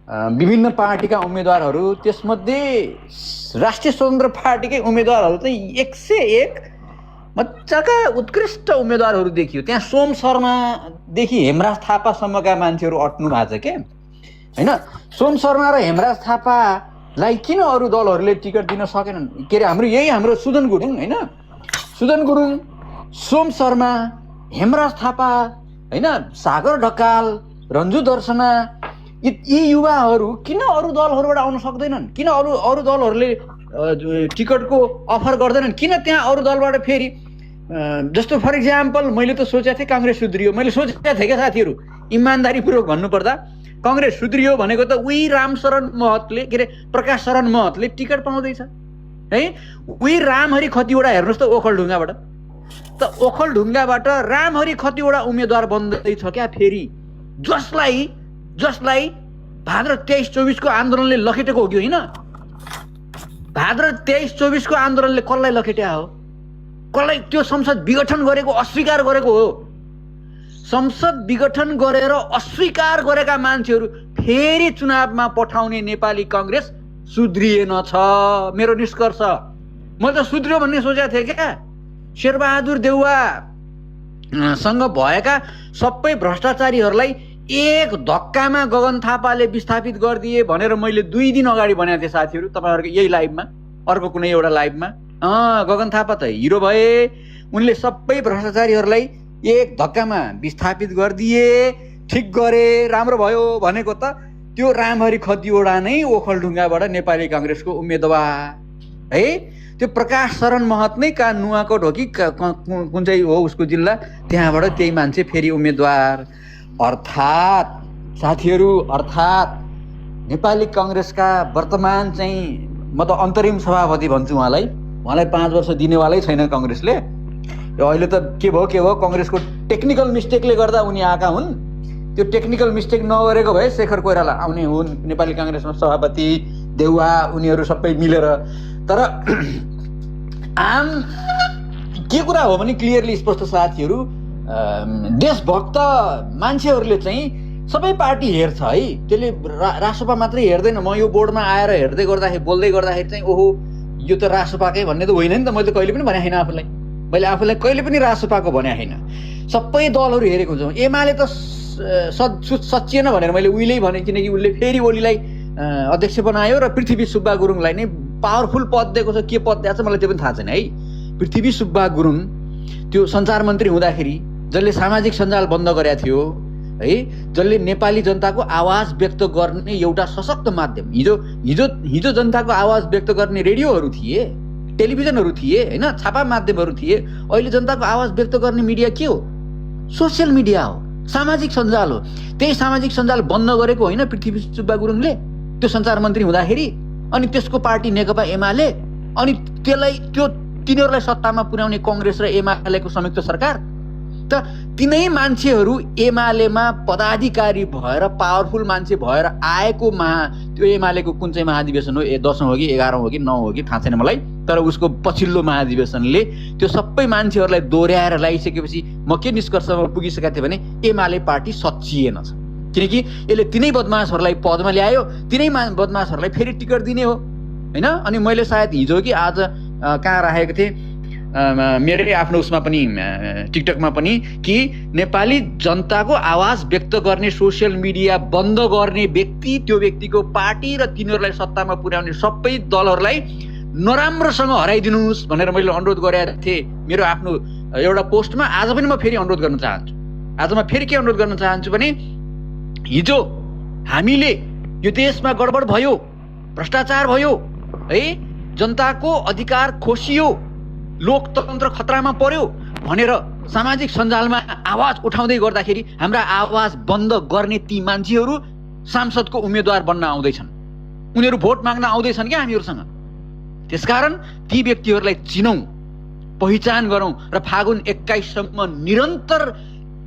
विभिन्न पार्टीका उम्मेदवारहरू, त्यसमध्ये राष्ट्रिय स्वतन्त्र पार्टीकै उम्मेदवारहरू चाहिँ 101 मजाका उत्कृष्ट उम्मेदवारहरू देखियो। त्यहाँ सोम शर्मादेखि हेमराज थापासम्मका मान्छेहरू अट्नु भएको छ के होइन। सोम शर्मा र हेमराज थापालाई किन अरू दलहरूले टिकट दिन सकेनन्? के अरे हाम्रो सुदन गुरुङ होइन, सुदन गुरुङ, सोम शर्मा, हेमराज थापा होइन, सागर ढकाल, रन्जु दर्शना, यी युवाहरू किन अरू दलहरूबाट आउन सक्दैनन्? किन अरू दलहरूले टिकटको अफर गर्दैनन्? किन त्यहाँ अरू दलबाट फेरि जस्तो फर इक्जाम्पल मैले त सोचेको थिएँ काङ्ग्रेस सुध्रियो। मैले सोचेको थिएँ क्या साथीहरू, इमान्दारीपूर्वक भन्नुपर्दा काङ्ग्रेस सुध्रियो भनेको त उही रामशरण महतले, के अरे प्रकाश शरण महतले टिकट पाउँदैछ है। उही रामहरि खतिवडा हेर्नुहोस् त ओखलढुङ्गाबाट, त ओखलढुङ्गाबाट रामहरि खतिवडा उम्मेदवार बन्दैछ क्या फेरि, जसलाई भाद्र 23-24 को आन्दोलनले लखेटेको हो कि होइन? भाद्र 23-24 को आन्दोलनले कसलाई लखेट्या हो? कसलाई त्यो संसद विघटन गरेको, अस्वीकार गरेको हो? संसद विघटन गरेर अस्वीकार गरेका मान्छेहरू फेरि चुनावमा पठाउने नेपाली काङ्ग्रेस सुध्रिएन छ, मेरो निष्कर्ष। मैले त सुध्रियो भन्ने सोचेको थिएँ क्या। शेरबहादुर देउवासँग भएका सबै भ्रष्टाचारीहरूलाई एक धक्कामा गगन थापाले विस्थापित गरिदिए भनेर मैले 2 दिन अगाडि भनेको थिएँ साथीहरू, तपाईँहरूको यही लाइभमा, अर्को कुनै एउटा लाइभमा। गगन थापा त हिरो भए, उनले सबै भ्रष्टाचारीहरूलाई एक धक्कामा विस्थापित गरिदिए, ठिक गरे, राम्रो भयो भनेको त त्यो रामहरि खतिवडा नै ओखलढुङ्गाबाट नेपाली काङ्ग्रेसको उम्मेदवार है। त्यो प्रकाश शरण महत नै नुवाकोट हो कि कुन चाहिँ हो उसको जिल्ला, त्यहाँबाट त्यही मान्छे फेरि उम्मेदवार। अर्थात् साथीहरू, अर्थात् नेपाली काङ्ग्रेसका वर्तमान चाहिँ, म त अन्तरिम सभापति भन्छु उहाँलाई 5 वर्ष दिनेवालै छैन काङ्ग्रेसले। अहिले त के भयो काङ्ग्रेसको टेक्निकल मिस्टेकले गर्दा उनी आएका हुन्। त्यो टेक्निकल मिस्टेक नगरेको भए शेखर कोइराला आउने हुन् नेपाली काङ्ग्रेसमा सभापति, देउवा, उनीहरू सबै मिलेर। तर आम के कुरा हो भने क्लियरली स्पष्ट साथीहरू, देशभक्त मान्छेहरूले चाहिँ सबै पार्टी हेर्छ है, त्यसले रासोपा मात्रै हेर्दैन। म यो बोर्डमा आएर हेर्दै बोल्दै गर्दाखेरि चाहिँ ओहो यो त रासोपाकै भन्ने त होइन नि त। मैले त कहिले पनि भने छैन आफूलाई, मैले आफूलाई कहिले पनि रासोपाको भने छैन। सबै दलहरू हेरेको हुन्छ। एमाले त सचिएन भनेर मैले उहिल्यै भने, किनकि उसले फेरि ओलीलाई अध्यक्ष बनायो र पृथ्वी सुब्बा गुरुङलाई नै पावरफुल पद दिएको छ। के पद दिएको छ मलाई त्यो पनि थाहा छैन है। पृथ्वी सुब्बा गुरुङ त्यो सञ्चार मन्त्री हुँदाखेरि, जसले सामाजिक सञ्जाल बन्द गरेका थियो है, जसले नेपाली जनताको आवाज व्यक्त गर्ने एउटा सशक्त माध्यम, हिजो जनताको आवाज व्यक्त गर्ने रेडियोहरू थिए, टेलिभिजनहरू थिए होइन, छापा माध्यमहरू थिए। अहिले जनताको आवाज व्यक्त गर्ने मिडिया के हो? सोसियल मिडिया हो, सामाजिक सञ्जाल हो। त्यही सामाजिक सञ्जाल बन्द गरेको होइन पृथ्वी सुब्बा गुरुङले त्यो सञ्चार मन्त्री हुँदाखेरि? अनि त्यसको पार्टी नेकपा एमाले, अनि तिनीहरूलाई सत्तामा पुर्याउने काङ्ग्रेस र एमालेको संयुक्त सरकार। त तिनै मान्छेहरू एमालेमा पदाधिकारी भएर, पावरफुल मान्छे भएर आएको त्यो एमालेको कुन चाहिँ महाधिवेशन हो, 10औं हो कि 11औं हो कि 9औं हो कि थाहा छैन मलाई, तर उसको पछिल्लो महाधिवेशनले त्यो सबै मान्छेहरूलाई दोहोऱ्याएर ल्याइसकेपछि म के निष्कर्षमा पुगिसकेको थिएँ भने एमाले पार्टी सच्चिएन छ। किनकि यसले तिनै बदमासहरूलाई पदमा ल्यायो, तिनै बदमासहरूलाई फेरि टिकट दिने हो होइन। अनि मैले सायद हिजो कि आज कहाँ राखेको थिएँ, मेरै आफ्नो उसमा पनि, टिकटकमा पनि, कि नेपाली जनताको आवाज व्यक्त गर्ने सोसियल मिडिया बन्द गर्ने व्यक्ति, त्यो व्यक्तिको पार्टी र तिनीहरूलाई सत्तामा पुर्याउने सबै दलहरूलाई नराम्रोसँग हराइदिनुहोस् भनेर मैले अनुरोध गरेको थिएँ मेरो आफ्नो एउटा पोस्टमा। आज पनि म फेरि अनुरोध गर्न चाहन्छु। आज म फेरि के अनुरोध गर्न चाहन्छु भने, हिजो हामीले यो देशमा गडबड भयो, भ्रष्टाचार भयो है, जनताको अधिकार खोसियो, लोकतन्त्र खतरामा पर्यो भनेर सामाजिक सञ्जालमा आवाज उठाउँदै गर्दाखेरि हाम्रा आवाज बन्द गर्ने ती मान्छेहरू सांसदको उम्मेदवार बन्न आउँदैछन्, उनीहरू भोट माग्न आउँदैछन् क्या हामीहरूसँग। त्यसकारण ती व्यक्तिहरूलाई चिनौँ, पहिचान गरौँ र फागुन 21सम्म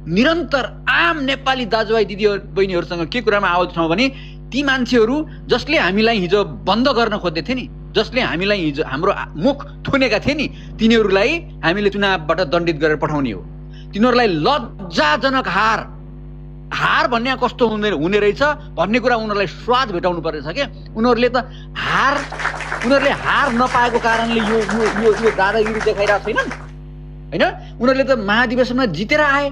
निरन्तर आम नेपाली दाजुभाइ दिदी बहिनीहरूसँग के कुरामा आवाज उठाउँ भने, ती मान्छेहरू जसले हामीलाई हिजो बन्द गर्न खोज्दै थिए नि, जसले हामीलाई हिजो हाम्रो मुख थुनेका थिए नि, तिनीहरूलाई हामीले चुनावबाट दण्डित गरेर पठाउने हो। तिनीहरूलाई लज्जाजनक हार हार भन्ने कस्तो हुने रहेछ भन्ने कुरा उनीहरूलाई स्वाद भेटाउनु पर्नेछ क्या। उनीहरूले हार नपाएको कारणले यो दादागिरी देखाइरहेको छैनन् होइन। उनीहरूले त महाधिवेशनमा जितेर आए।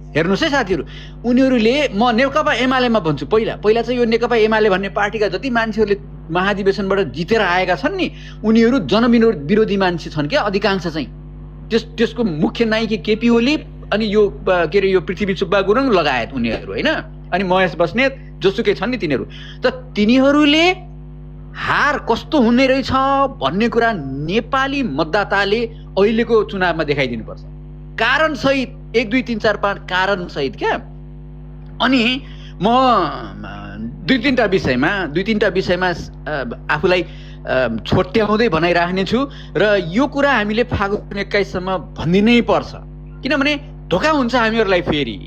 हेर्नुहोस् है साथीहरू, उनीहरूले म नेकपा एमालेमा भन्छु, पहिला चाहिँ यो नेकपा एमाले भन्ने पार्टीका जति मान्छेहरूले महाधिवेशनबाट जितेर आएका छन् नि, उनीहरू जनविरोधी मान्छे छन् क्या अधिकांश चाहिँ। त्यसको मुख्य नायकी केपी ओली अनि यो के अरे यो पृथ्वी सुब्बा गुरुङ लगायत उनीहरू होइन, अनि महेश बस्नेत जोसुकै छन् नि तिनीहरू। त तिनीहरूले हार कस्तो हुने रहेछ भन्ने कुरा नेपाली मतदाताले अहिलेको चुनावमा देखाइदिनुपर्छ, कारण सहित 1 2 3 4 5 कारण सहित क्या। अनि म दुई तिनवटा विषयमा आफूलाई छोट्याउँदै भनाइराख्ने छु र यो कुरा हामीले फागुन 21 सम्म भनिदिनै पर्छ, किनभने धोका हुन्छ हामीहरूलाई। फेरि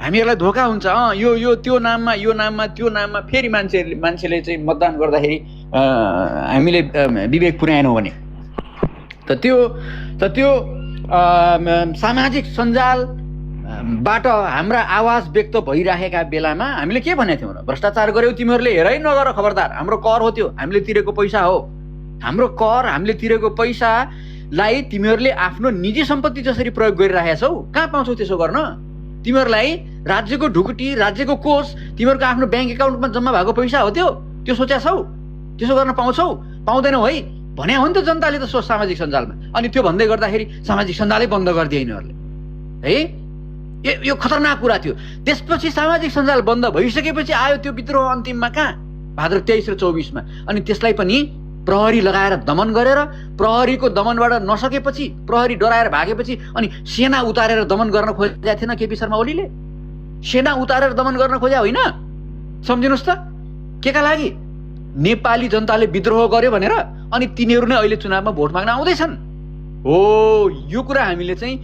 हामीहरूलाई धोका हुन्छ यो त्यो नाममा फेरि मान्छेले चाहिँ मतदान गर्दाखेरि हामीले विवेक पुर्याएनौँ भने त त्यो सामाजिक सञ्जालबाट हाम्रा आवाज व्यक्त भइरहेका बेलामा हामीले के भनेको थियौँ र? भ्रष्टाचार गर्यौ तिमीहरूले, हेरै नगर खबरदार, हाम्रो कर हो त्यो, हामीले तिरेको पैसा हो, हाम्रो कर हामीले तिरेको पैसालाई तिमीहरूले आफ्नो निजी सम्पत्ति जसरी प्रयोग गरिरहेका छौ, कहाँ पाउँछौ त्यसो गर्न? तिमीहरूलाई राज्यको ढुकुटी, राज्यको कोष, तिमीहरूको आफ्नो ब्याङ्क एकाउन्टमा जम्मा भएको पैसा हो त्यो सोचेका छौ? त्यसो गर्न पाउँछौ? पाउँदैनौ है भने हो नि त जनताले त सामाजिक सञ्जालमा। अनि त्यो भन्दै गर्दाखेरि सामाजिक सञ्जालै बन्द गरिदिए यिनीहरूले है। यो खतरनाक कुरा थियो। त्यसपछि सामाजिक सञ्जाल बन्द भइसकेपछि आयो त्यो विद्रोह अन्तिममा, कहाँ? भाद्र 23 र 24 मा। अनि त्यसलाई पनि प्रहरी लगाएर दमन गरेर, प्रहरीको दमनबाट नसकेपछि, प्रहरी डराएर भागेपछि अनि सेना उतारेर दमन गर्न खोजेको थिएन केपी शर्मा ओलीले? सेना उतारेर दमन गर्न खोजे होइन? सम्झिनुहोस् त के का लागि? नेपाली जनताले विद्रोह गर्यो भनेर। अनि तिनीहरू नै अहिले चुनावमा भोट माग्न आउँदैछन्। हो, यो कुरा हामीले चाहिँ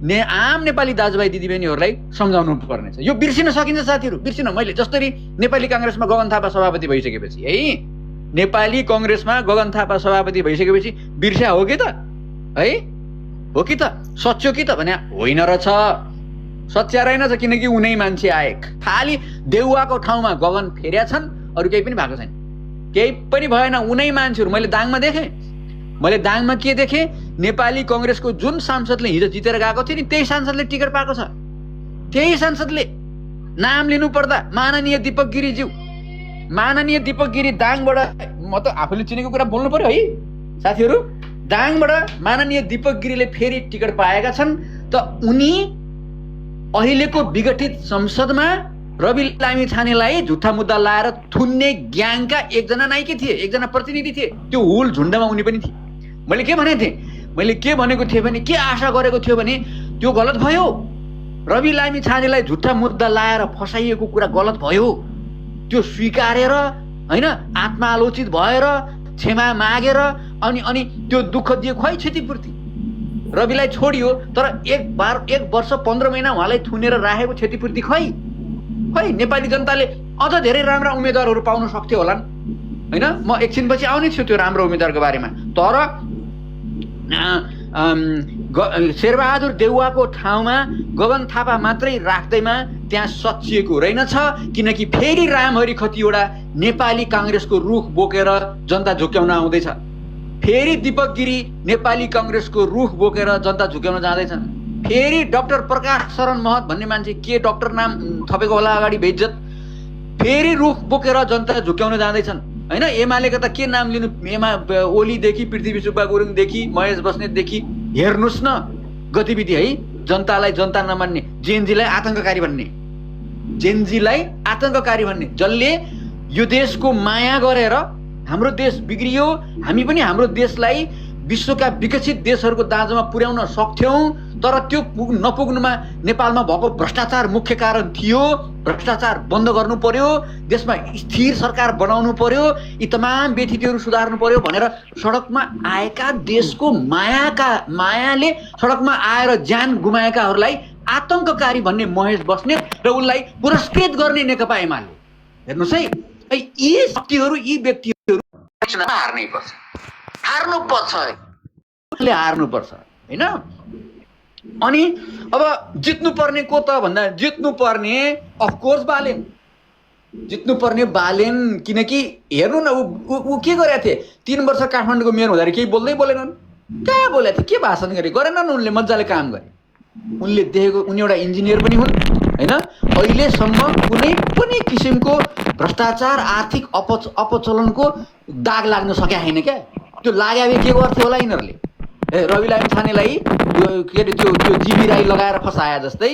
आम नेपाली दाजुभाइ दिदीबहिनीहरूलाई सम्झाउनु पर्नेछ। यो बिर्सिन सकिन्छ साथीहरू, बिर्सिन। मैले जसरी नेपाली काङ्ग्रेसमा गगन थापा सभापति भइसकेपछि है, नेपाली काङ्ग्रेसमा गगन थापा सभापति भइसकेपछि बिर्स्या हो कि त है? हो कि त? सच्यो कि त भने होइन रहेछ, सच्या रहेनछ। किनकि उनै मान्छे आए, खालि देउवाको ठाउँमा गगन फेर्या छन्, अरू केही पनि भएको छैन, केही पनि भएन। उनै मान्छेहरू मैले दाङमा देखेँ। मैले दाङमा के देखेँ? नेपाली काङ्ग्रेसको जुन सांसदले हिजो जितेर गएको थियो नि, त्यही सांसदले टिकट पाएको छ। त्यही सांसदले, नाम लिनु पर्दा माननीय दीपक गिरीज्यू, माननीय दीपक गिरी दाङबाट, म त आफूले चिनेको कुरा बोल्नु पर्यो है साथीहरू। दाङबाट माननीय दीपक गिरीले फेरि टिकट पाएका छन्। त उनी अहिलेको विघटित संसदमा रवि लामी छानेलाई झुट्टा मुद्दा लाएर थुन्ने ग्याङका एकजना नायिका थिए, एकजना प्रतिनिधि थिए। त्यो हुल झुन्डमा उनी पनि थिए। मैले के भनेको थिएँ भने, के आशा गरेको थियो भने त्यो गलत भयो। रवि लामी छानेलाई झुट्टा मुद्दा लाएर फसाइएको कुरा गलत भयो। त्यो स्वीकारेर होइन, आत्मालोचित भएर क्षमा मागेर अनि त्यो दुःख दियो, खै क्षतिपूर्ति। रविलाई छोडियो, तर एक वर्ष 15 महिना उहाँलाई थुनेर राखेको क्षतिपूर्ति खै नेपाली जनताले अझ धेरै राम्रा उम्मेदवारहरू पाउन सक्थ्यो होलान् होइन। म एकछिनपछि आउने छु त्यो राम्रो उम्मेदवारको बारेमा। तर शेरबहादुर देउवाको ठाउँमा गगन थापा मात्रै राख्दैमा त्यहाँ सचिएको रहेनछ। किनकि फेरि रामहरि खतिवडा नेपाली काङ्ग्रेसको रुख बोकेर जनता झुक्याउन आउँदैछ। फेरि दीपक गिरी नेपाली काङ्ग्रेसको रुख बोकेर जनता झुक्याउन जाँदैछन्। फेरि डाक्टर प्रकाश शरण महत भन्ने मान्छे, के डाक्टर नाम थपेको होला अगाडि बेइज्जत, फेरि रुख बोकेर जनता झुक्याउन जाँदैछन् होइन। एमालेका त के नाम लिनु, ओलीदेखि पृथ्वी सुब्बा गुरुङदेखि महेश बस्नेतदेखि हेर्नुहोस् न गतिविधि है। जनतालाई जनता नमान्ने, जेएनजीलाई आतङ्ककारी भन्ने, जसले यो देशको माया गरेर हाम्रो देश बिग्रियो, हामी पनि हाम्रो देशलाई विश्वका विकसित देशहरूको दाँजोमा पुर्याउन सक्थ्यौँ। तर त्यो नपुग्नुमा नेपालमा भएको भ्रष्टाचार मुख्य कारण थियो। भ्रष्टाचार बन्द गर्नु पर्यो, देशमा स्थिर सरकार बनाउनु पर्यो, यी तमाम व्यथितिहरू सुधार्नु पर्यो भनेर सडकमा आएका, देशको मायाले सडकमा आएर ज्यान गुमाएकाहरूलाई आतङ्ककारी भन्ने महेश बस्नेत र उनलाई पुरस्कृत गर्ने नेकपा एमाले। हेर्नुहोस् है, यी शक्तिहरू, यी व्यक्तिहरू हार्नुपर्छ होइन। अनि अब जित्नुपर्ने को त भन्दा जित्नुपर्ने अफकोर्स बालेन, जित्नुपर्ने बालेन। किनकि हेर्नु न ऊ के गरेका थिए 3 वर्ष काठमाडौँको मेयर हुँदाखेरि केही बोलेनन्, कहाँ बोलेको थिए, के भाषण गरेनन् उनले, मजाले काम गरे। उनले देखेको उनी एउटा इन्जिनियर पनि हुन् हैन, अहिलेसम्म कुनै पनि किसिमको भ्रष्टाचार आर्थिक अपचलनको दाग लाग्न सकेको छैन क्या। त्यो लाग्यो भए के गर्थे होला यिनीहरूले, रवि लामी छानेलाई के अरे त्यो जीवी राई लगाएर फसाए जस्तै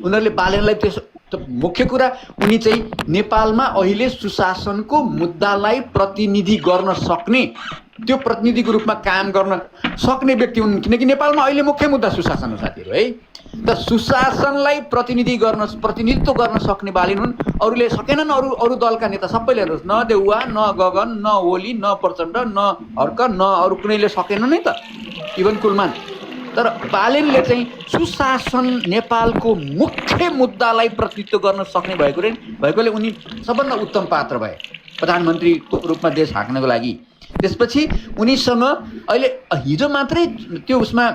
उनीहरूले बालेनलाई। त्यसो मुख्य कुरा उनी चाहिँ नेपालमा अहिले सुशासनको मुद्दालाई प्रतिनिधि गर्न सक्ने, त्यो प्रतिनिधिको रूपमा काम गर्न सक्ने व्यक्ति हुन्। किनकि नेपालमा अहिले मुख्य मुद्दा सुशासन हो साथीहरू है। त सुशासनलाई प्रतिनिधित्व गर्न सक्ने बालेन हुन्। अरूले सकेनन्, अरू दलका नेता सबैले हेर्नुहोस्, न देउवा, न गगन, न ओली, न प्रचण्ड, न हर्क, न अरू कुनैले सकेनन् है त, इभन कुलमान। तर बालेनले चाहिँ सुशासन नेपालको मुख्य मुद्दालाई प्रतिनिधित्व गर्न सक्ने भएकोले उनी सबभन्दा उत्तम पात्र भए प्रधानमन्त्रीको रूपमा देश हाँक्नको लागि। त्यसपछि उनीसँग अहिले हिजो मात्रै त्यो उसमा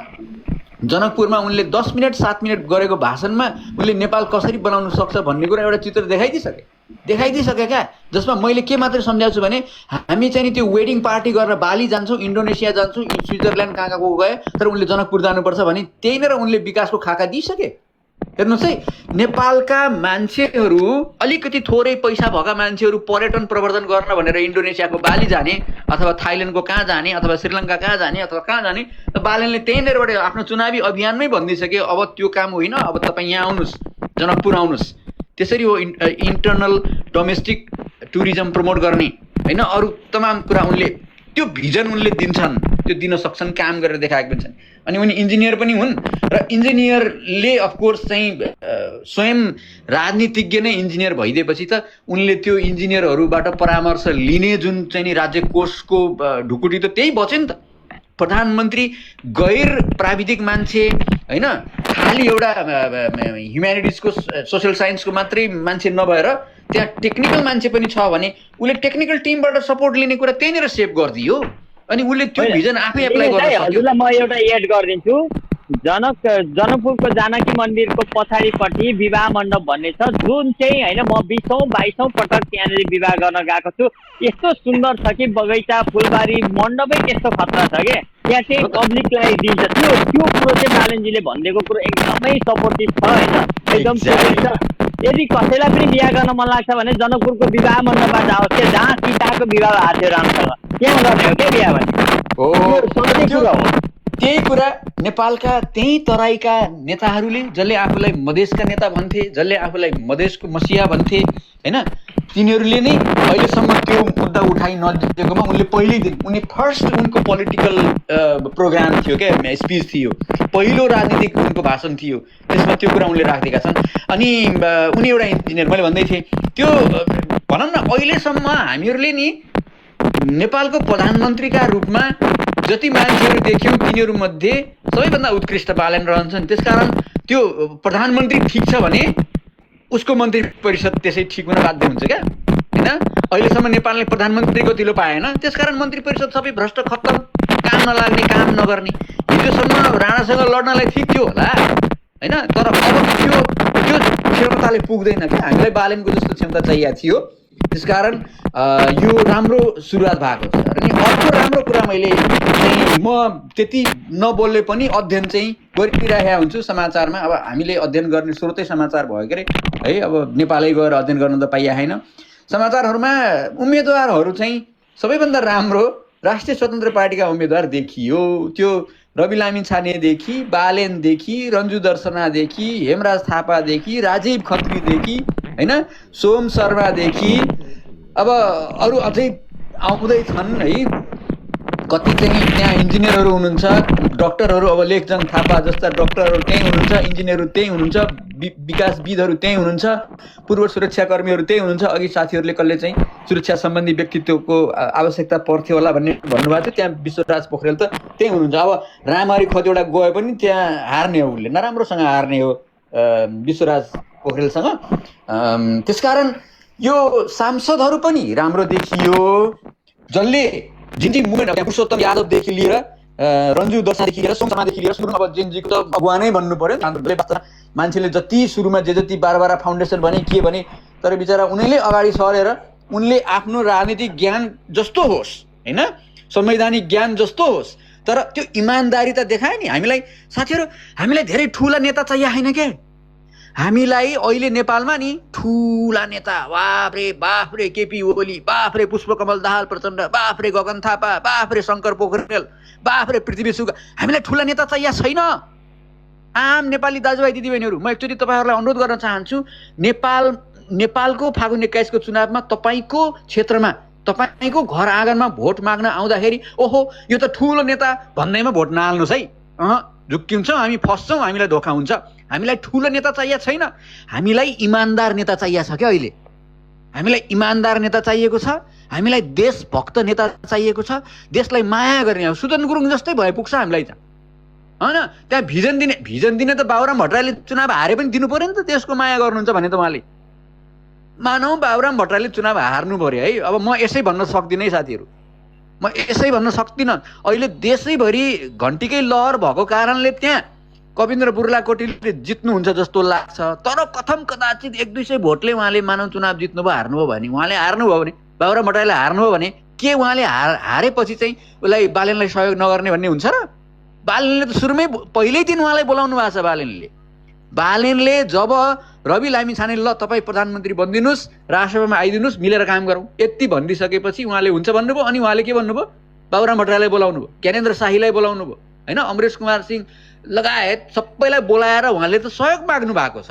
जनकपुरमा उनले 10 मिनट 7 मिनट गरेको भाषणमा उनले नेपाल कसरी बनाउन सक्छ भन्ने कुरा एउटा चित्र देखाइदिइसके क्या। जसमा मैले के मात्रै सम्झाउँछु भने हामी चाहिँ नि त्यो वेडिङ पार्टी गर्न बाली जान्छौँ, इन्डोनेसिया जान्छौँ, स्विजरल्यान्ड कहाँ गए, तर उनले जनकपुर जानुपर्छ भने त्यही नै उनले विकासको खाका दिइसके। हेर्नुहोस् है, नेपालका मान्छेहरू अलिकति थोरै पैसा भएका मान्छेहरू पर्यटन प्रवर्धन गर्न भनेर इन्डोनेसियाको बाली जाने अथवा थाइल्यान्डको कहाँ जाने अथवा श्रीलङ्का कहाँ जाने अथवा कहाँ जाने, त बालेनले त्यहीँनिरबाट आफ्नो चुनावी अभियानमै भनिदिइसके अब त्यो काम होइन, अब तपाईँ यहाँ आउनुहोस्, जनकपुर आउनुहोस्। त्यसरी हो इन्टरनल डोमेस्टिक टुरिज्म प्रमोट गर्ने होइन, अरू तमाम कुरा उनले त्यो भिजन उनले दिन्छन्, त्यो दिन सक्छन्, काम गरेर देखाएको पनि छन्। अनि उनी इन्जिनियर पनि हुन् र इन्जिनियरले अफकोर्स चाहिँ स्वयं राजनीतिज्ञ नै इन्जिनियर भइदिएपछि त उनले त्यो इन्जिनियरहरूबाट परामर्श लिने जुन चाहिँ नि राज्य कोषको ढुकुटी त त्यही बच्यो नि त। प्रधानमन्त्री गैर प्राविधिक मान्छे होइन, खालि एउटा ह्युम्यानिटिजको सोसियल साइन्सको मात्रै मान्छे नभएर त्यहाँ टेक्निकल मान्छे पनि छ भने उसले टेक्निकल टिमबाट सपोर्ट लिने कुरा त्यहीँनिर सेभ गरिदियो। अनि उसले त्यो भिजन आफै एप्लाई गर्न सक्यो। हजुरलाई म एउटा एड गरिदिन्छु, जनकपुरको जानकी मन्दिरको पछाडिपट्टि विवाह मण्डप भन्ने छ, जुन चाहिँ होइन म 20औं-22औं पटक त्यहाँनिर विवाह गर्न गएको छु। यस्तो सुन्दर छ कि बगैँचा फुलबारी मण्डपै त्यस्तो खतरा छ कि त्यहाँ चाहिँ पब्लिकलाई दिन्छ। त्यो कुरो चाहिँ बालेनजीले भनिदिएको कुरो एकदमै सपोर्टिभ छ होइन, एकदम छ। यदि कसैलाई पनि बिहा गर्न मन लाग्छ भने जनकपुरको विवाह मण्डपमा जाओस्, क्या जहाँ सीताको विवाह भएको थियो रामसँग, त्यहाँ गर्ने हो क्या बिहा भने। त्यही कुरा नेपालका त्यही तराईका नेताहरूले जसले आफूलाई मधेसका नेता भन्थे, जसले आफूलाई मधेसको मसिहा भन्थे होइन, तिनीहरूले नै अहिलेसम्म त्यो मुद्दा उठाइ नदिएकोमा उनले पहिल्यै दिन फर्स्ट उनको पोलिटिकल प्रोग्राम थियो क्या, स्पिच थियो, पहिलो राजनीतिक उनको भाषण थियो, त्यसमा त्यो कुरा उनले राखिदिएका छन्। अनि उनी एउटा इन्जिनियर, मैले भन्दै थिएँ त्यो भनौँ न अहिलेसम्म हामीहरूले नि नेपालको प्रधानमन्त्रीका रूपमा जति मान्छेहरू देख्यौँ तिनीहरूमध्ये सबैभन्दा उत्कृष्ट बालेन रहन्छन्। त्यसकारण त्यो प्रधानमन्त्री ठिक छ भने उसको मन्त्री परिषद त्यसै ठिक हुन बाध्य हुन्छ क्या होइन। अहिलेसम्म नेपालले प्रधानमन्त्री गतिलो पाएन, त्यसकारण मन्त्री परिषद सबै भ्रष्ट, खत्तम, काम नलाग्ने, काम नगर्ने। हिजोसम्म राणासँग लड्नलाई ठिक थियो होला होइन, तर अब त्यो क्षमताले पुग्दैन क्या, हामीलाई बालेनको जस्तो क्षमता चाहिएको थियो। त्यसकारण यो राम्रो सुरुवात भएको छ। अनि अर्को राम्रो कुरा मैले चाहिँ म त्यति नबोल्ने पनि अध्ययन चाहिँ गरिरहेको हुन्छु समाचारमा। अब हामीले अध्ययन गर्ने स्रोतै समाचार भयो के अरे है, अब नेपालै गएर अध्ययन गर्न त पाइया छैन। समाचारहरूमा उम्मेदवारहरू चाहिँ सबैभन्दा राम्रो राष्ट्रिय स्वतन्त्र पार्टीका उम्मेदवार देखियो। त्यो रवि लामी छानेदेखि, बालेनदेखि, रन्जु दर्शनादेखि, हेमराज थापादेखि, राजीव खत्रीदेखि होइन, सोम शर्मादेखि, अब अरू अझै आउँदैछन् है, कति चाहिँ त्यहाँ इन्जिनियरहरू हुनुहुन्छ, डक्टरहरू, अब लेखजङ थापा जस्ता डक्टरहरू त्यहीँ हुनुहुन्छ, इन्जिनियरहरू त्यहीँ हुनुहुन्छ, विकासविदहरू त्यहीँ हुनुहुन्छ, पूर्व सुरक्षाकर्मीहरू त्यहीँ हुनुहुन्छ। अघि साथीहरूले कसले चाहिँ सुरक्षा सम्बन्धी व्यक्तित्वको आवश्यकता पर्थ्यो होला भन्ने भन्नुभएको थियो, त्यहाँ विश्वराज पोखरेल त त्यहीँ हुनुहुन्छ। अब रामहरि खतिवडा गए पनि त्यहाँ हार्ने हो, उसले नराम्रोसँग हार्ने हो विश्वराज पोखरेलसँग। त्यसकारण यो सांसदहरू पनि राम्रो देखियो, जसले पुरुषोत्तम यादवदेखि लिएर रन्जु दर्शादेखि लिएर सोमशर्मादेखि लिएर सुरुमा अब जेनजीको त अगुवा नै भन्नु पर्यो। मान्छेले जति सुरुमा जे जति बारबारा फाउन्डेसन भने के भने, तर बिचरा उनीले अगाडि सरेर उनले आफ्नो राजनीतिक ज्ञान जस्तो होस् होइन, संवैधानिक ज्ञान जस्तो होस्, तर त्यो इमान्दारी त देखायो नि। हामीलाई साथीहरू, हामीलाई धेरै ठुला नेता चाहिए होइन के। हामीलाई अहिले नेपालमा नि ठुला नेता, बाफरे केपी ओली, बाफरे पुष्पकमल दाहाल प्रचण्ड, बाफरे गगन थापा, बाफरे शङ्कर पोखरेल, बाफरे पृथ्वी सुगा, हामीलाई ठुला नेता चाहिए छैन। आम नेपाली दाजुभाइ दिदीबहिनीहरू, म एकचोटि तपाईँहरूलाई अनुरोध गर्न चाहन्छु, नेपालको फागुन 21 को चुनावमा तपाईँको क्षेत्रमा, तपाईँको घर आँगनमा भोट माग्न आउँदाखेरि ओहो यो त ठुलो नेता भन्दैमा भोट नहाल्नुहोस् है। झुक्किन्छौँ हामी, फस्छौँ, हामीलाई धोका हुन्छ। हामीलाई ठुलो नेता चाहिएको छैन, हामीलाई इमान्दार नेता चाहिएको छ क्या। अहिले हामीलाई इमान्दार नेता चाहिएको छ, हामीलाई देशभक्त नेता चाहिएको छ, देशलाई माया गर्ने। सुदन गुरुङ जस्तै भए पुग्छ हामीलाई त होइन। त्यहाँ भिजन दिने त बाबुराम भट्टराईले चुनाव हारे पनि दिनु पऱ्यो नि त। देशको माया गर्नुहुन्छ भने त उहाँले, मानौ बाबुराम भट्टराईले चुनाव हार्नु पऱ्यो है। अब म यसै भन्न सक्दिनँ है साथीहरू, म यसै भन्न सक्दिनँ। अहिले देशैभरि घन्टीकै लहर भएको कारणले त्यहाँ कविन्द्र बुर्लाकोटीले जित्नुहुन्छ जस्तो लाग्छ। तर कथम कदाचित 100-200 भोटले उहाँले मानव चुनाव जित्नुभयो, हार्नुभयो भने, उहाँले हार्नुभयो भने, बाबुराम भट्टराईले हार्नुभयो भने के उहाँले हारेपछि चाहिँ उसलाई बालेनलाई सहयोग नगर्ने भन्ने हुन्छ र? बालेनले त सुरुमै पहिल्यै दिन उहाँलाई बोलाउनु भएको छ। बालेनले जब रवि लामिछाने ल तपाईँ प्रधानमन्त्री बनिदिनुहोस्, राष्ट्रसभामा आइदिनुहोस्, मिलेर काम गरौँ यति भनिदिइसकेपछि उहाँले हुन्छ भन्नुभयो। अनि उहाँले के भन्नुभयो? बाबुराम भट्टराईलाई बोलाउनु भयो, ज्ञानेन्द्र शाहीलाई बोलाउनु भयो होइन, अमरेश कुमार सिंह लगायत सबैलाई बोलाएर उहाँले त सहयोग माग्नु भएको छ।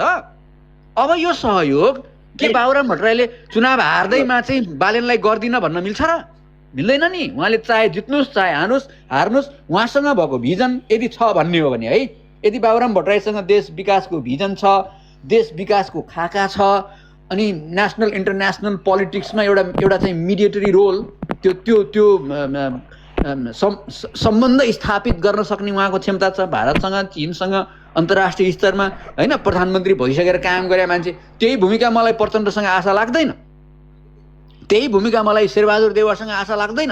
अब यो सहयोग के बाबुराम भट्टराईले चुनाव हार्दैमा चाहिँ बालेनलाई गर्दिन भन्न मिल्छ र? मिल्दैन नि। उहाँले चाहे जित्नुहोस् चाहे हार्नुहोस्, उहाँसँग भएको भिजन यदि छ भन्ने हो भने है, यदि बाबुराम भट्टराईसँग देश विकासको भिजन छ, देश विकासको खाका छ, अनि नेसनल इन्टरनेसनल पोलिटिक्समा एउटा चाहिँ मिडिएटरी रोल, त्यो सम्बन्ध स्थापित गर्न सक्ने उहाँको क्षमता छ। भारतसँग, चीनसँग अन्तर्राष्ट्रिय स्तरमा होइन प्रधानमन्त्री भइसकेर काम गरे मान्छे। त्यही भूमिका मलाई प्रचण्डसँग आशा लाग्दैन, त्यही भूमिका मलाई शेरबहादुर देउवासँग आशा लाग्दैन।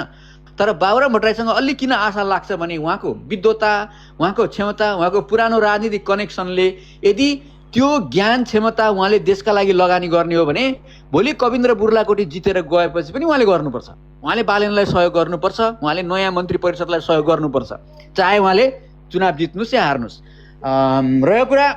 तर बाबुराम भट्टराईसँग अलि किन आशा लाग्छ भने उहाँको विद्वता, उहाँको क्षमता, उहाँको पुरानो राजनीतिक कनेक्सनले यदि त्यो ज्ञान क्षमता उहाँले देशका लागि लगानी गर्ने हो भने भोलि कविन्द्र बुर्लाकोटी जितेर गएपछि पनि उहाँले गर्नुपर्छ। उहाँले बालेनलाई सहयोग गर्नुपर्छ, उहाँले नयाँ मन्त्री परिषदलाई सहयोग गर्नुपर्छ, चाहे उहाँले चुनाव जित्नुहोस् या हार्नुहोस्। रह्यो कुरा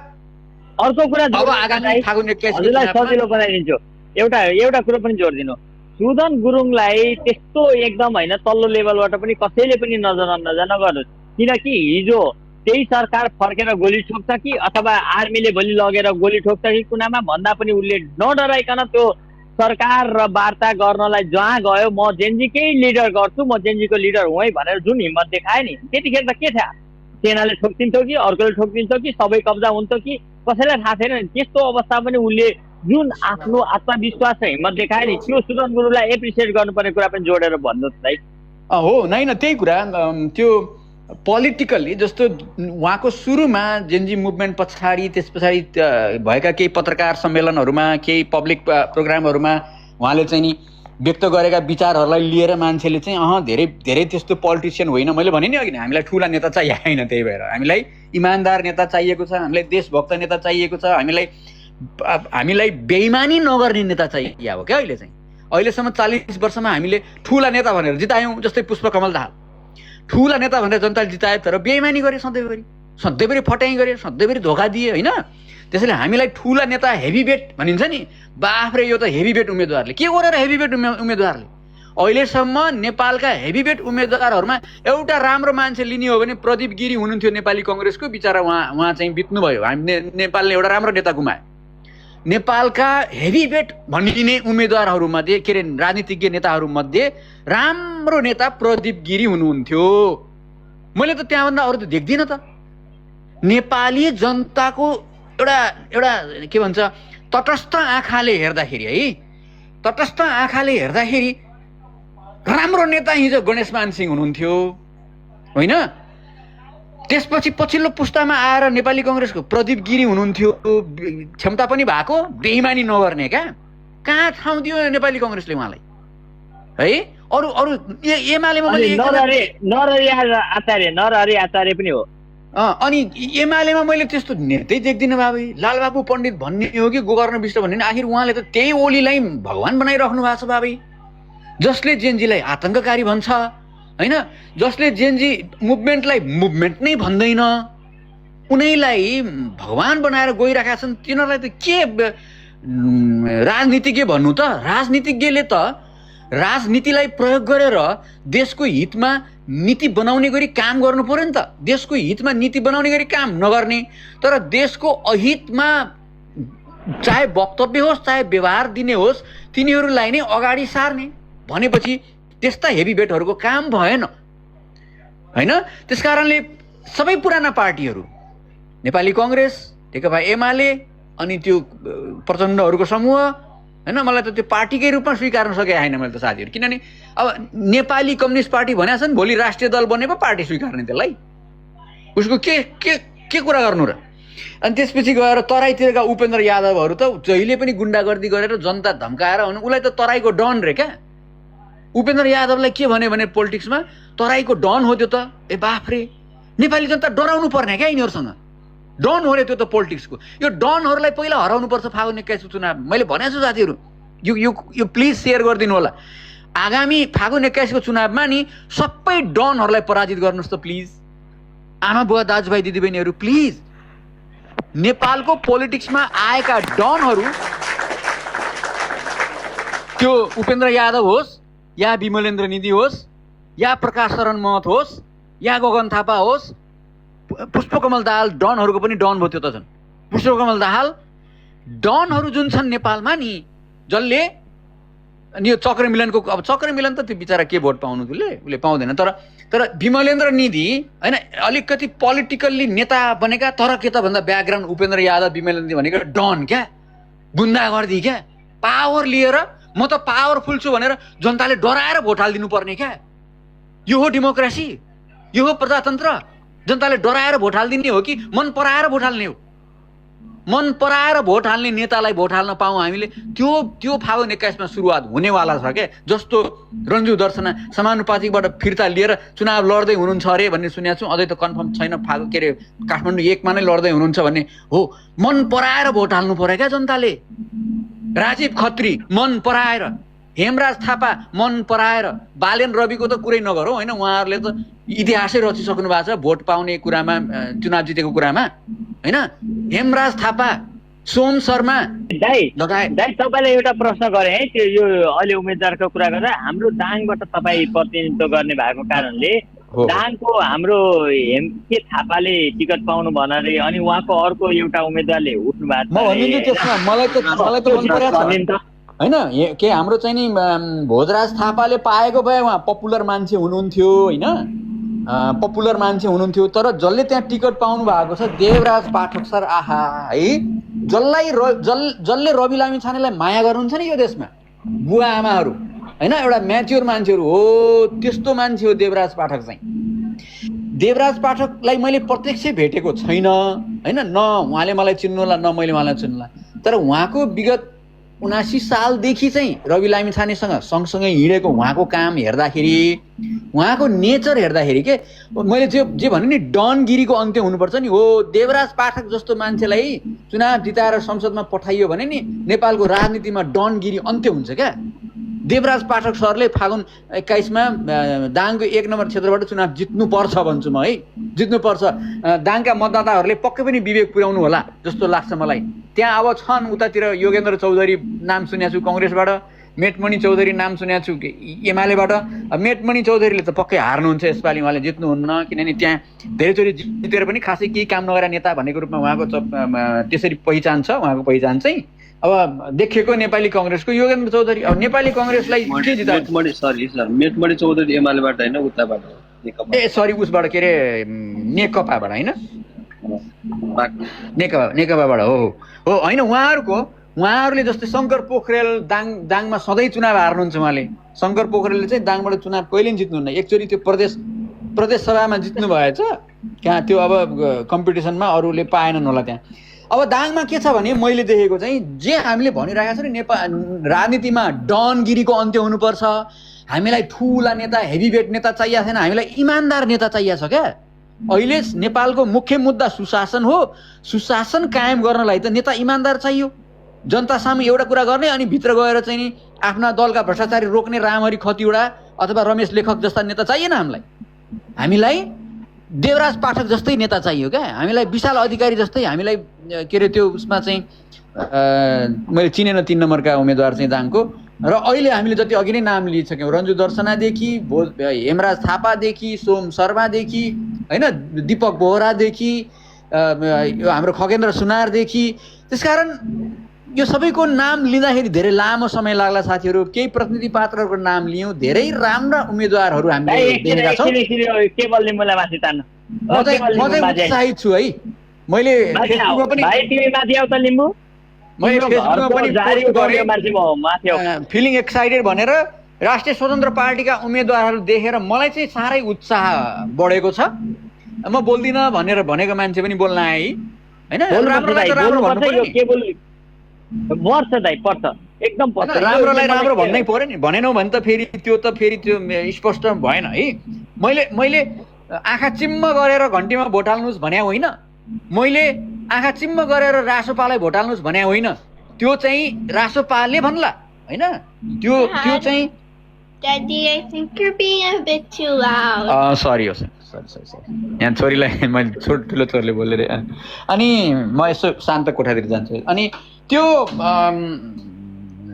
अर्को कुरा अब आगामी फागुन 21 सजिलो बनाइदिन्छु। एउटा कुरो पनि जोडिदिनु, सुदन गुरुङलाई त्यस्तो एकदम होइन तल्लो लेभलबाट पनि कसैले पनि नजर नगर्नुहोस्। किनकि हिजो त्यही सरकार फर्केर गोली ठोक्छ कि अथवा आर्मीले भोलि लगेर गोली ठोक्छ कि कुनामा भन्दा पनि उसले नडराइकन त्यो सरकार र वार्ता गर्नलाई जहाँ गयो म जेनजीकै लिडर गर्छु, म जेनजीको लिडर हुँ है भनेर जुन हिम्मत देखायो नि, त्यतिखेर त के थियो? सेनाले ठोकिदिन्थ्यो कि अर्कोले ठोकिदिन्थ्यो कि सबै कब्जा हुन्थ्यो कि कसैलाई थाहा छैन। त्यस्तो अवस्था पनि उसले जुन आफ्नो आत्मविश्वास र हिम्मत देखायो नि, त्यो सुदन गुरुङलाई एप्रिसिएट गर्नुपर्ने कुरा पनि जोडेर भन्नुहोस् है। हो नै न, त्यही कुरा त्यो पोलिटिकल्ली जस्तो उहाँको सुरुमा जेनजी मुभमेन्ट पछाडि, त्यस पछाडि भएका केही पत्रकार सम्मेलनहरूमा, केही पब्लिक प्रोग्रामहरूमा उहाँले चाहिँ नि व्यक्त गरेका विचारहरूलाई लिएर मान्छेले चाहिँ धेरै धेरै त्यस्तो पोलिटिसियन होइन, मैले भने नि अघि नै, हामीलाई ठुला नेता चाहिएको छैन। त्यही भएर हामीलाई इमान्दार नेता चाहिएको छ, हामीलाई देशभक्त नेता चाहिएको छ, हामीलाई बेइमानी नगर्ने नेता चाहिएको हो क्या। अहिले चाहिँ अहिलेसम्म 40 वर्षमा हामीले ठुला नेता भनेर जितायौँ, जस्तै पुष्पकमल दाहाल ठुला नेता भनेर जनताले जितायो, तर बेइमानी गरे, सधैँभरि फटाइ गरे, सधैँभरि धोका दिए होइन। त्यसैले हामीलाई ठुला नेता हेभी वेट भनिन्छ नि, बाफ्रे यो त हेभी वेट उम्मेदवारले के गरेर, हेभी वेट उम्मेदवारले अहिलेसम्म नेपालका हेभी वेट उम्मेदवारहरूमा एउटा राम्रो मान्छे लिने हो भने प्रदीप गिरी हुनुहुन्थ्यो नेपाली कङ्ग्रेसको, बिचरा उहाँ चाहिँ बित्नुभयो। हामी नेपालले एउटा राम्रो नेता गुमायो। नेपालका हेभी वेट भनिने उम्मेदवारहरूमध्ये के अरे राजनीतिज्ञ नेताहरूमध्ये राम्रो नेता प्रदीप गिरी हुनुहुन्थ्यो। मैले त त्यहाँभन्दा अरू त देख्दिनँ त। नेपाली जनताको एउटा के भन्छ तटस्थ आँखाले हेर्दाखेरि है, तटस्थ आँखाले हेर्दाखेरि राम्रो नेता हिजो गणेशमान सिंह हुनुहुन्थ्यो होइन। त्यसपछि पछिल्लो पुस्तामा आएर नेपाली कङ्ग्रेसको प्रदीप गिरी हुनुहुन्थ्यो, क्षमता पनि भएको, बेइमानी नगर्ने। कहाँ ठाउँ दियो नेपाली कङ्ग्रेसले उहाँलाई है? अरू अरू एमालेमा मैले नरहरि आचार्य पनि हो। अनि एमालेमा मैले त्यस्तो नेतै देख्दिनँ बाबु। लालबाबु पण्डित भन्ने हो कि गोकर्ण विष्ट भन्ने, आखिर उहाँले त त्यही ओलीलाई भगवान बनाइराख्नु भएको छ बाबु। जसले जेनजीलाई आतङ्ककारी भन्छ होइन, जसले जेनजी मुभमेन्टलाई मुभमेन्ट नै भन्दैन, उनीलाई भगवान बनाएर गइरहेका छन्। तिनीहरूलाई त के राजनीतिज्ञ भन्नु त? राजनीतिज्ञले त राजनीतिलाई प्रयोग गरेर देशको हितमा नीति बनाउने गरी काम गर्नु पर्यो नि त। देशको हितमा नीति बनाउने गरी काम नगर्ने, तर देशको अहितमा चाहे वक्तव्य होस् चाहे व्यवहार दिने होस् तिनीहरूलाई नै अगाडि सार्ने भनेपछि त्यस्ता हेभी वेटहरूको काम भएन होइन। त्यसकारणले सबै पुराना पार्टीहरू, नेपाली कङ्ग्रेस, नेकपा एमाले, अनि त्यो प्रचण्डहरूको समूह होइन, मलाई त त्यो पार्टीकै रूपमा स्वीकार्न सकेको छैन मैले त साथीहरू। किनभने अब नेपाली कम्युनिस्ट पार्टी भनेको छ नि, भोलि राष्ट्रिय दल बने पो पार्टी स्वीकार्ने, त्यसलाई उसको के के के कुरा गर्नु र? अनि त्यसपछि गएर तराईतिरका उपेन्द्र यादवहरू त जहिले पनि गुन्डागर्दी गरेर जनता धम्काएर हुनु, उसलाई त तराईको डन रे क्या। उपेन्द्र यादवलाई के भन्यो भने पोलिटिक्समा तराईको डन हो त्यो त। ए बाफ्रे, नेपाली जनता डराउनु पर्ने क्या यिनीहरूसँग। डन हो रे त्यो त पोलिटिक्सको। यो डनहरूलाई पहिला हराउनुपर्छ फागुन 21 चुनाव। मैले भनेको छु साथीहरू, यो प्लिज सेयर गरिदिनु होला। आगामी फागुन 21 को चुनावमा नि सबै डनहरूलाई पराजित गर्नुहोस् त प्लिज। आमा बुवा दाजुभाइ दिदीबहिनीहरू प्लिज, नेपालको पोलिटिक्समा आएका डनहरू, त्यो उपेन्द्र यादव होस् या विमलेन्द्र निधि होस् या प्रकाश शरण महत होस् या गगन थापा होस्, पुष्पकमल दाहाल डनहरूको पनि डन भयो त्यो त झन्। पुष्पकमल दाहाल डनहरू जुन छन् नेपालमा नि, जसले अनि यो चक्रमिलनको, अब चक्रमिलन त त्यो बिचरा के भोट पाउनु, उसले पाउँदैन। तर विमलेन्द्र निधि होइन अलिकति पोलिटिकल्ली नेता बनेका, तर के त भन्दा ब्याकग्राउन्ड उपेन्द्र यादव विमलेन्द्र भनेको डन क्या, गुन्डागर्दी क्या। पावर लिएर म त पावरफुल छु भनेर जनताले डराएर भोट हालिदिनु पर्ने क्या। यो हो डेमोक्रेसी, यो हो प्रजातन्त्र। जनताले डराएर भोट हालिदिने हो कि मन पराएर भोट हाल्ने हो? मन पराएर भोट हाल्ने नेतालाई भोट हाल्न पाऊँ हामीले, त्यो फागुन 21 मा सुरुवात हुनेवाला छ क्या। जस्तो रन्जु दर्शना समानुपातिकबाट फिर्ता लिएर चुनाव लड्दै हुनुहुन्छ अरे भन्ने सुनेको छु, अझै त कन्फर्म छैन। के अरे काठमाडौँ 1 मा नै लड्दै हुनुहुन्छ भन्ने हो। मन पराएर भोट हाल्नु पर्यो क्या जनताले। राजीव खत्री मन पराएर, हेमराज थापा मन पराएर, बालेन रविको त कुरै नगरौँ होइन, उहाँहरूले त इतिहासै रचिसक्नु भएको छ भोट पाउने कुरामा, चुनाव जितेको कुरामा होइन। हेमराज थापा, सोम शर्मा दाइ तपाईँलाई एउटा प्रश्न गरेँ है, त्यो यो अहिले उम्मेदवारको कुरा गर्दा हाम्रो दाङबाट तपाईँ प्रतिनिधित्व गर्ने भएको कारणले दाङको हाम्रो के थापाले टिकट पाउनु भनेर अनि उहाँको अर्को एउटा उम्मेदवारले उठ्नु भएको छ। मलाई त मन परेको छ होइन, के हाम्रो चाहिँ नि भोजराज थापाले पाएको भए उहाँ पपुलर मान्छे हुनुहुन्थ्यो होइन, पपुलर मान्छे हुनुहुन्थ्यो। तर जसले त्यहाँ टिकट पाउनु भएको छ देवराज पाठक सर, आहा है, जसले रवि लामिछानेलाई माया गर्नुहुन्छ नि यो देशमा, बुवा आमाहरू होइन, एउटा म्याच्योर मान्छेहरू हो, त्यस्तो मान्छे हो देवराज पाठक चाहिँ। देवराज पाठकलाई मैले प्रत्यक्ष भेटेको छैन होइन, न उहाँले मलाई चिन्नुहोला न मैले उहाँलाई चिन्नुहोला, तर उहाँको विगत 79 सालदेखि चाहिँ रवि लामिछानेसँग सँगसँगै हिँडेको उहाँको काम हेर्दाखेरि, उहाँको नेचर हेर्दाखेरि के मैले जे भने नि डनगिरीको अन्त्य हुनुपर्छ नि हो। देवराज पाठक जस्तो मान्छेलाई चुनाव जिताएर संसदमा पठाइयो भने नि नेपालको राजनीतिमा डनगिरी अन्त्य हुन्छ क्या। देवराज पाठक सरले फागुन 21 मा दाङको 1 नम्बर क्षेत्रबाट चुनाव जित्नुपर्छ भन्छु म है, जित्नुपर्छ। दाङका मतदाताहरूले पक्कै पनि विवेक पुर्याउनु होला जस्तो लाग्छ मलाई। त्यहाँ अब छन् उतातिर योगेन्द्र चौधरी नाम सुनेको छु कङ्ग्रेसबाट, मेटमणि चौधरी नाम सुनेको छु एमालेबाट। मेटमणि चौधरीले त पक्कै हार्नुहुन्छ यसपालि, उहाँले जित्नुहुन्न, किनभने त्यहाँ धेरैचोटि जितेर पनि खासै केही काम नगरेर नेता भन्नेको रूपमा उहाँको त्यसरी पहिचान छ। उहाँको पहिचान चाहिँ अब देखेको नेपाली कङ्ग्रेसको योगेन्द्र चौधरी। अब नेपाली कङ्ग्रेसलाई के जिता, मेटमणि चौधरी एमालेबाट होइन उताबाट, ए सरी उसबाट के अरे नेकपाबाट होइन, नेकपाबाट हो होइन। उहाँहरूले जस्तै शङ्कर पोखरेल दाङमा सधैँ चुनाव हार्नुहुन्छ उहाँले। शङ्कर पोखरेलले चाहिँ दाङबाट चुनाव कहिले पनि जित्नुहुन्न, एकचोटि त्यो प्रदेश सभामा जित्नु भएछ कहाँ, त्यो अब कम्पिटिसनमा अरूले पाएनन् होला त्यहाँ। अब दाङमा के छ भने मैले देखेको चाहिँ जे हामीले भनिरहेका छौँ नि नेपाल राजनीतिमा डनगिरीको अन्त्य हुनुपर्छ, हामीलाई ठुला नेता हेभीवेट नेता चाहिएको छैन, हामीलाई इमान्दार नेता चाहिएको छ क्या। अहिले नेपालको मुख्य मुद्दा सुशासन हो। सुशासन कायम गर्नलाई त नेता इमान्दार चाहियो, जनता सामु एउटा कुरा गर्ने अनि भित्र गएर चाहिँ नि आफ्ना दलका भ्रष्टाचारी रोक्ने रामहरि खतिवडा अथवा रमेश लेखक जस्ता नेता चाहिएन हामीलाई। हामीलाई देवराज पाठक जस्तै नेता चाहियो क्या, हामीलाई विशाल अधिकारी जस्तै, हामीलाई के अरे त्यो उसमा चाहिँ मैले चिनेन 3 नम्बरका उम्मेदवार चाहिँ दाङको। र अहिले हामीले जति अघि नै नाम लिइसक्यौँ, रन्जु दर्शनादेखि हेमराज थापादेखि सोम शर्मादेखि होइन, दीपक बोहरादेखि यो हाम्रो खगेन्द्र सुनारदेखि। त्यसकारण यो सबैको नाम लिँदाखेरि धेरै लामो समय लाग्ला साथीहरू। केही प्रतिनिधि पात्रहरूको नाम लियौँ, धेरै राम्रा उम्मेदवारहरू हामीले देखेका छौँ। केवलले मलाई माथि तान्नु, म चाहिँ उत्साहित छु है। मैले फेसबुकमा पनि फिलिङ एक्साइटेड भनेर राष्ट्रिय स्वतन्त्र पार्टीका उम्मेदवारहरू देखेर मलाई चाहिँ साह्रै उत्साह बढेको छ। म बोल्दिनँ भनेर भनेको मान्छे पनि बोल्न आए होइन। राम्रोलाई त राम्रो भन्नु पर्यो, राम्रोलाई राम्रो भन्नै पर्यो नि। भनेनौ भने त फेरि त्यो स्पष्ट भएन है। मैले आँखा चिम्म गरेर घन्टीमा भोट हाल्नुहोस् भने होइन, मैले आँखा चिम्म गरेर रासोपालाई भोट हाल्नुहोस् भने होइन, त्यो चाहिँ रासोपाले भन्ला होइन। त्यो चाहिँ सरी यहाँ छोरीलाई मैले ठुलो छोरीले बोलेर अनि म यसो शान्त कोठातिर जान्छु। अनि त्यो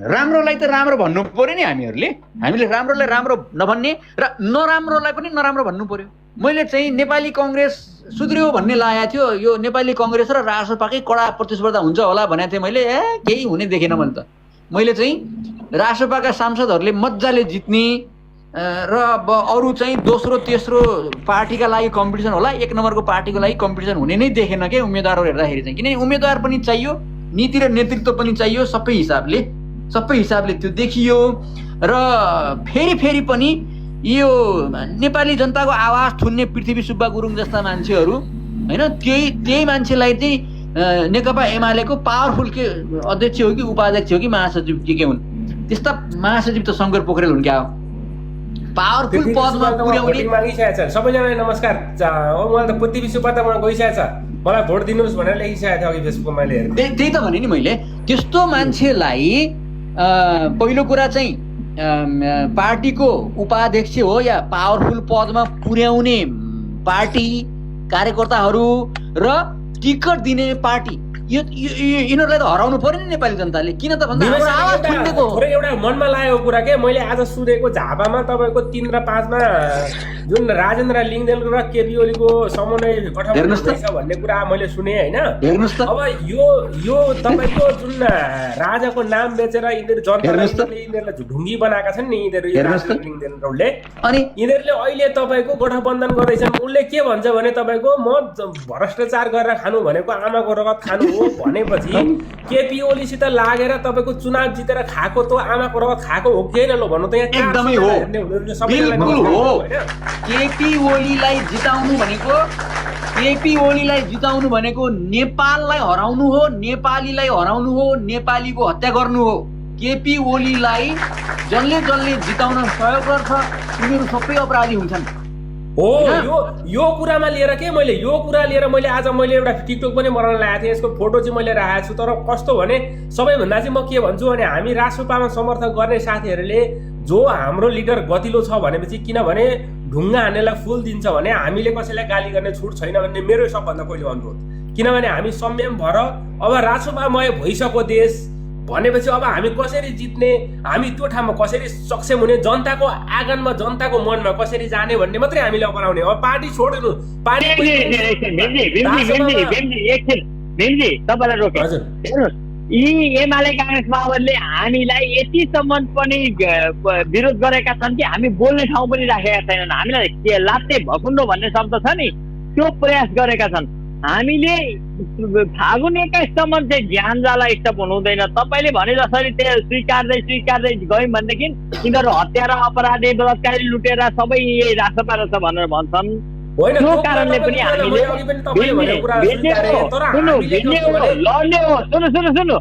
राम्रोलाई त राम्रो भन्नु पर्यो नि हामीले राम्रोलाई राम्रो नभन्ने र नराम्रोलाई पनि नराम्रो भन्नु पर्यो। मैले चाहिँ नेपाली कङ्ग्रेस सुध्रियो भन्ने लागेको थियो, यो नेपाली कङ्ग्रेस र रासोपाकै कडा प्रतिस्पर्धा हुन्छ होला भनेको थिएँ मैले। केही हुने देखेन मैले त। मैले चाहिँ रासोपाका सांसदहरूले मजाले जित्ने र अब अरू चाहिँ दोस्रो तेस्रो पार्टीका लागि कम्पिटिसन होला, 1 नम्बरको पार्टीको लागि कम्पिटिसन हुने नै देखेन क्या उम्मेदवारहरू हेर्दाखेरि चाहिँ। किनभने उम्मेदवार पनि चाहियो, नीति र नेतृत्व पनि चाहियो, सबै हिसाबले त्यो देखियो। र फेरि पनि यो नेपाली जनताको आवाज थुन्ने पृथ्वी सुब्बा गुरुङ जस्ता मान्छेहरू होइन, त्यही मान्छेलाई चाहिँ नेकपा एमालेको पावरफुल के अध्यक्ष हो कि उपाध्यक्ष हो कि महासचिव के हुन्, त्यस्ता महासचिव त शङ्कर पोखरेल हुन् क्या हो। पावरफुल पदमा पुर्याउने सबैजनालाई नमस्कार। मलाई त पृथ्वी सुब्बा त मलाई गइसकेको छ, मलाई भोट दिनुहोस् भनेर लेखिसकेको थियो अघि फेसबुकमा मैले हेरेँ। त्यही त भने नि मैले। त्यस्तो मान्छेलाई पहिलो कुरा चाहिँ पार्टीको उपाध्यक्ष हो या पावरफुल पदमा पुर्याउने पार्टी कार्यकर्ताहरू र टिकट दिने पार्टी, यिनीहरूलाई त हराउनु पर्यो नि नेपाली जनताले। किन त भन्दा एउटा मनमा लागेको कुरा के मैले आज सुनेको झापामा तपाईँको 3 र 5 मा जुन राजेन्द्र लिङदेन र केपी ओलीको समन्वय गठबन्धन हुँदैछ भन्ने कुरा मैले सुने होइन। अब यो तपाईँको जुन राजाको नाम बेचेर यिनीहरू यिनीहरूलाई ढुङ्गी बनाएका छन् नि लिङदेनहरूले, अनि यिनीहरूले अहिले तपाईँको गठबन्धन गर्दैछन्। उसले के भन्छ भने तपाईँको म भ्रष्टाचार गरेर खानु भनेको आमाको रगत खानु हो भनेपछि केपी ओलीसित लागेर तपाईँको चुनाव जितेर खाएको त आमाको रगत खाएको हो कि होइन? ल भन्नु त यहाँ एकदमै हो, बिल्कुल हो। केपी ओलीलाई जिताउनु भनेको नेपाललाई हराउनु हो, नेपालीलाई हराउनु हो, नेपालीको हत्या गर्नु हो। केपी ओलीलाई जसले जिताउन सहयोग गर्छ उनीहरू सबै अपराधी हुन्छन् हो। यो कुरामा लिएर के मैले आज एउटा टिकटक पनि बनाउन लागेको थिएँ। यसको फोटो चाहिँ मैले राखेको छु। तर कस्तो भने सबैभन्दा चाहिँ म के भन्छु भने हामी रासोपामा समर्थन गर्ने साथीहरूले जो हाम्रो लिडर गतिलो छ भनेपछि, किनभने ढुङ्गा हान्नेलाई फुल दिन्छ भने हामीले कसैलाई गाली गर्ने छुट छैन भन्ने मेरो सबभन्दा पहिलो अनुरोध। किनभने हामी संयम भएर अब रासोपामय भइसक्यो देश भनेपछि अब हामी कसरी जित्ने, हामी त्यो ठाउँमा कसरी सक्षम हुने, जनताको आँगनमा जनताको मनमा कसरी जाने भन्ने मात्रै हामीले अपनाउने। अब पार्टी छोड्नु, पार्टी यी एमाले काङ्ग्रेस माओवादीले हामीलाई यतिसम्म पनि विरोध गरेका छन् कि हामी बोल्ने ठाउँ पनि राखेका छैनन्। हामीलाई के लात्ते भकुन्डो भन्ने शब्द छ नि, त्यो प्रयास गरेका छन्। हामीले फागुन 21सम्म चाहिँ ज्ञान जाला स्टप हुनुहुँदैन। तपाईँले भने जसरी त्यो स्वीकार्दै गयौँ भनेदेखि यिनीहरू हत्यारा अपराधी बलात्कारी लुटेर सबै रासोपा रहेछ भनेर भन्छन्। होइन, त्यो त्यो कारणले कुरा पनि तपाईँ हामीले मैले अघि पनि तपाईँले भनेको कुरा स्वीकारेँ, तर हामीले भिड्ने के हो, भने लड्ने हो। सुन्नु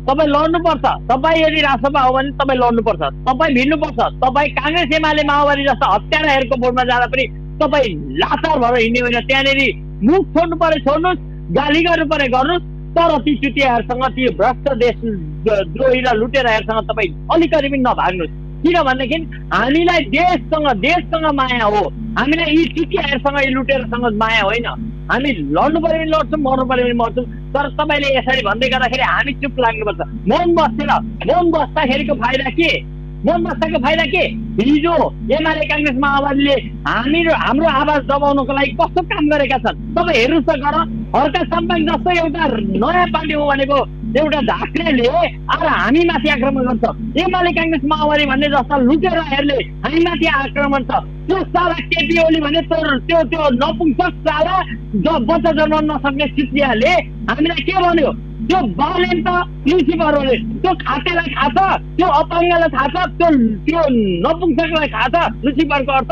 तपाईँ लड्नुपर्छ। तपाईँ यदि राष्ट्रसभा हो भने तपाईँ लड्नुपर्छ, तपाईँ भिड्नुपर्छ। तपाईँ काङ्ग्रेस एमाले माओवादी जस्ता हत्याराहरूको बोर्डमा जाँदा पनि तपाईँ लाचार भएर हिँड्ने होइन। त्यहाँनिर मुख छोड्नु पर्यो छोड्नुहोस्, गाली गर्नु पर्यो गर्नुहोस्, तर ती चुतियाहरूसँग, ती भ्रष्ट देशद्रोही र लुटेराहरूसँग तपाईँ अलिकति पनि नभाग्नुहोस्। किनभनेदेखि हामीलाई देशसँग माया हो। हामीलाई यी चुतियाहरूसँग, यी लुटेरसँग माया होइन। हामी लड्नु पर्यो भने लड्छौँ, मर्नु पर्यो भने मर्छौँ। तर तपाईँले यसरी भन्दै गर्दाखेरि हामी चुप लाग्नुपर्छ। मौन बस्दाखेरिको फाइदा के? मौन बस्दाको फाइदा के? हिजो एमाले काङ्ग्रेस माओवादीले हाम्रो आवाज दबाउनको लागि कस्तो काम गरेका छन् तपाईँ हेर्नुहोस् त। गर हर्का सम्पाङ जस्तो एउटा नयाँ पार्टी हो भनेको एउटा झाँक्रेले आज हामीमाथि आक्रमण गर्छ। एमाले काङ्ग्रेस माओवादी भन्ने जस्ता लुटेराहरूले हामीमाथि आक्रमण छ। त्यो साला केपी ओली भने त्यो नपुंसक साला बच्चा जन्माउन नसक्ने चिटियाले हामीलाई के भन्यो? त्यो बाले त प्रिन्सिपलहरूले त्यो खातेलाई थाहा छ, त्यो अपाङ्गलाई थाहा छ, त्यो नपुंसकलाई थाहा छ लुसिफरको अर्थ।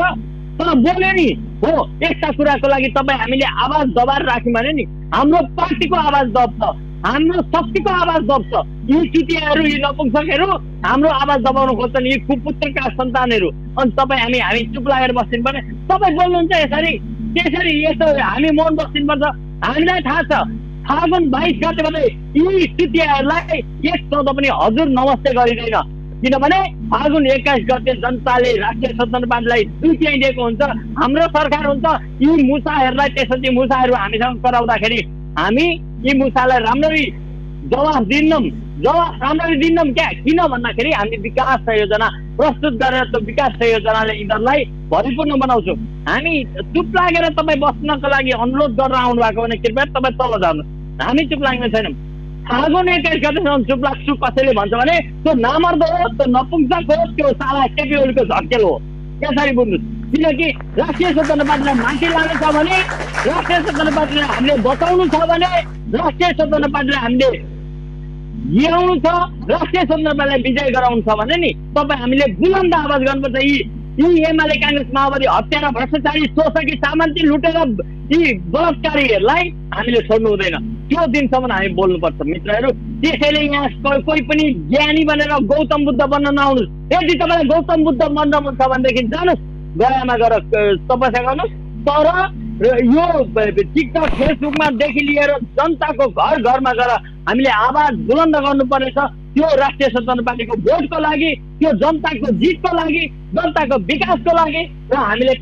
तर बोल्यो नि हो। यस्ता कुराको लागि तपाईँ हामीले आवाज दबाएर राख्यौँ भने नि हाम्रो पार्टीको आवाज दब्छ, हाम्रो शक्तिको आवाज दब्छ। यी चुतियाहरू, यी नपुंसकहरू हाम्रो आवाज दबाउन खोज्छन्, यी कुपुत्रका सन्तानहरू। अनि हामी चुप लागेर बस्दिनु पर्ने? तपाईँ बोल्नुहुन्छ त्यसरी यस्तो हामी मौन बस्दिनुपर्छ? हामीलाई थाहा छ फागुन 22 गतेबाट यी चुतियाहरूलाई एक शब्द पनि हजुर नमस्ते गरिँदैन। किनभने फागुन 21 गते जनताले राष्ट्रिय स्वतन्त्र पार्टीलाई 2/3 दिएको हुन्छ, हाम्रो सरकार हुन्छ। यी मुसाहरूलाई त्यसपछि मुसाहरू हामीसँग कराउँदाखेरि हामी यी मुसालाई राम्ररी जवाफ दिन्नौँ क्या? किन भन्दाखेरि हामी विकास योजना प्रस्तुत गरेर त्यो विकास योजनाले यिनीहरूलाई भरिपूर्ण बनाउँछौँ। हामी चुप लागेर तपाईँ बस्नको लागि अनुरोध गरेर आउनु भएको भने कृपया तपाईँ तल जानुहोस्। हामी चुप लाग्ने छैनौँ। फागुन 21 गतेसम्म चुप लाग्छु कसैले भन्छ भने त्यो नामर्द हो, त्यो नपुंसक हो, त्यो साला केपी ओलीको झट्केल हो। यसरी बुझ्नुहोस्। किनकि राष्ट्रिय स्वतन्त्र पार्टीलाई माथि लानु छ भने, राष्ट्रिय स्वतन्त्र पार्टीलाई हामीले बचाउनु छ भने, राष्ट्रिय स्वतन्त्र पार्टीलाई हामीले ल्याउनु छ, राष्ट्रिय स्वतन्त्र पार्टीलाई विजय गराउनु छ भने नि तपाईँ हामीले बुलन्द आवाज गर्नुपर्छ। यी एमाले काङ्ग्रेस माओवादी हत्यारा भ्रष्टाचारी शोषकी सामन्ती लुटेर यी बलात्कारीहरूलाई हामीले छोड्नु हुँदैन। त्यो दिनसम्म हामी बोल्नुपर्छ मित्रहरू। त्यसैले यहाँ कोही पनि ज्ञानी बनेर गौतम बुद्ध बन्न नआउनुहोस्। यदि तपाईँलाई गौतम बुद्ध बन्न मन छ भनेदेखि जानुहोस्, गयामा गएर तपस्या गर्नुहोस्। तर यो टिकटक फेसबुकमादेखि लिएर जनताको घर घरमा गएर हामीले आवाज बुलन्द गर्नुपर्नेछ। त्यो राष्ट्रिय स्वतन्त्र पार्टीको भोटको लागि, त्यो जनताको जितको लागि, जनताको विकासको लागि र हामीले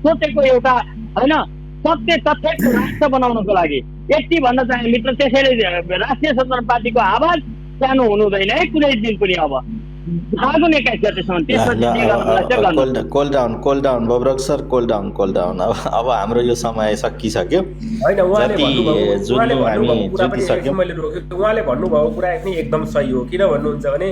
सोचेको एउटा होइन सत्य तथ्यको राष्ट्र बनाउनको लागि यति भन्न चाहे मित्र। त्यसैले राष्ट्रिय स्वतन्त्र पार्टीको आवाज सानो हुनु हुँदैन है कुनै दिन पनि। अब फागुन 21 गतेसम्म कोल डाउन बब्रक सर, कोल डाउन। अब हाम्रो यो समय सकिसक्यो। होइन, उहाँले भन्नुभएको कुरा पनि एकदम सही हो। किन भन्नुहुन्छ भने